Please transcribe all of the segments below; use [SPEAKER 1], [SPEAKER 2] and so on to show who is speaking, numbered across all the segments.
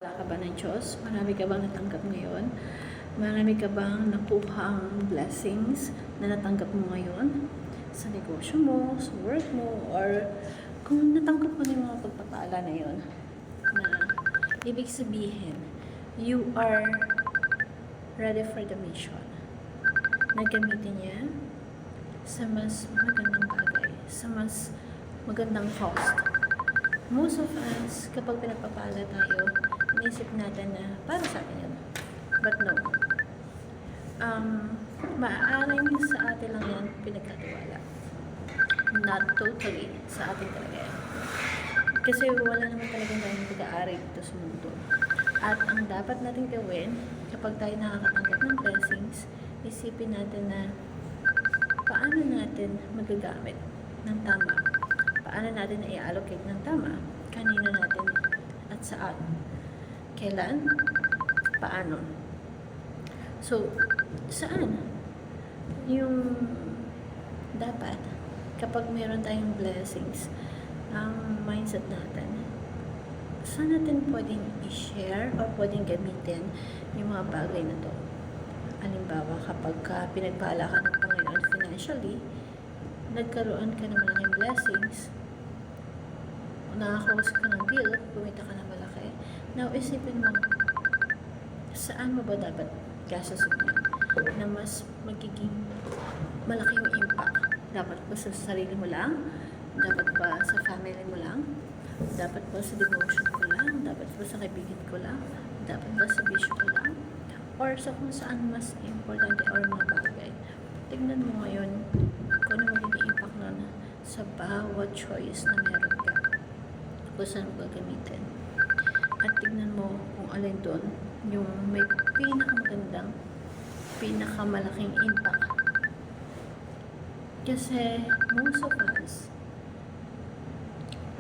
[SPEAKER 1] Wala ka ba ng Diyos? Marami ka bang natanggap ngayon? Marami ka bang nakuhang blessings na natanggap mo ngayon? Sa negosyo mo, sa work mo, or kung natanggap mo na yung mga pagpapala na yun, na ibig sabihin, you are ready for the mission. Nagamitin niya sa mas magandang bagay, sa mas magandang cost. Most of us, kapag pinagpapala tayo, inisip natin na para sa atin yun. But no. Maaaring sa atin lang yan pinagkatiwala. Not totally sa atin talaga yan. Kasi wala naman talagang tayong pag-aari dito sa mundo. At ang dapat natin gawin, kapag tayo nakakatanggap ng blessings, isipin natin na paano natin magagamit ng tama. Paano natin na i-allocate ng tama? Kanino natin at saan? Kailan? Paano? So, saan? Yung dapat, kapag meron tayong blessings, ang mindset natin, saan natin pwedeng i-share or pwedeng gamitin yung mga bagay na to? Halimbawa, kapag pinagpala ka ng Panginoon financially, nagkaroon ka ng malaking blessings, nakaklose ka ng deal, kumita ka ng malaki. Now, isipin mo, saan mo ba dapat gastusin yan? Na mas magiging malaki yung impact. Dapat ba sa sarili mo lang? Dapat ba sa family mo lang? Dapat ba sa devotion ko lang? Dapat ba sa kaibigan ko lang? Dapat ba sa bisyo ko lang? Or sa kung saan mas importante or mga bagay? Tignan mo ngayon kung ano magiging impact nun sa bawat choice na meron ka. Kung saan mo gagamitin. At tignan mo kung alin doon yung may pinakamagandang, pinakamalaking impact. Kasi most of us,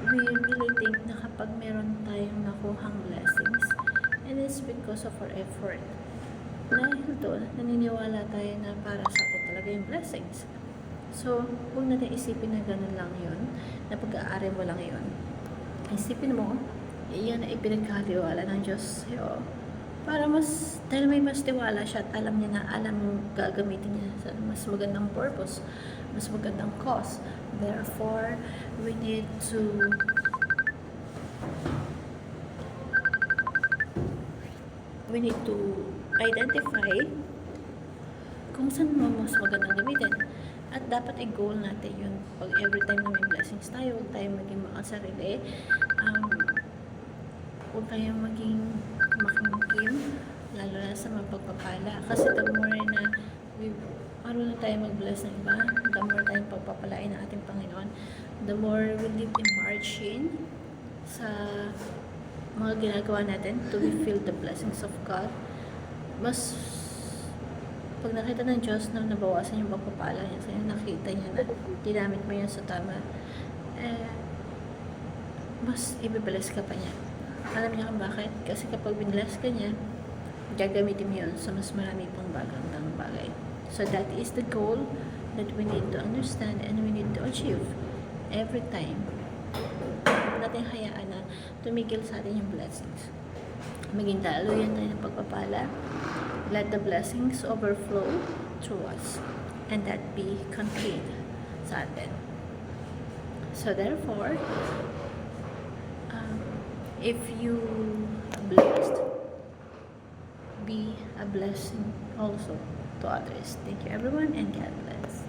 [SPEAKER 1] we really think na kapag meron tayong nakuhang blessings, and it's because of our effort. Dahil doon, naniniwala tayo na para sa atin talaga yung blessings. So, huwag natin isipin na ganun lang yun, na pag-aari mo lang yun. Isipin mo, iyan ay pinagkatiwala ng Diyos sa'yo. Para mas, dahil may mas tiwala siya at alam niya na alam mo gagamitin niya sa mas magandang purpose, mas magandang cause. Therefore, we need to identify kung saan mo mas magandang gamitin. At dapat i-goal natin yun. Pag every time na may blessings tayo, huwag tayong maging makasarili. Huwag tayong maging makimkim, lalo na sa mga pagpapala. Kasi the more na marunong tayo mag-bless ng iba, the more tayong pagpapalain ng ating Panginoon, the more we live in margin sa mga ginagawa natin to feel the blessings of God. Mas pag nakita ng Diyos na nabawasan yung pagpapala niya sa'yo, nakita niya na ginamit mo yun sa tama, mas ibibless ka pa niya. Alam niya kung bakit? Kasi kapag binbless ka niya, gagamitin mo yun sa mas marami pang bagang bagay. So that is the goal that we need to understand and we need to achieve every time. Huwag natin hayaan na tumigil sa atin yung blessings. Maging daluyan tayo ng pagpapala. Let the blessings overflow through us and that be contained sa atin. So therefore, if you are blessed, be a blessing also to others. Thank you everyone and God bless.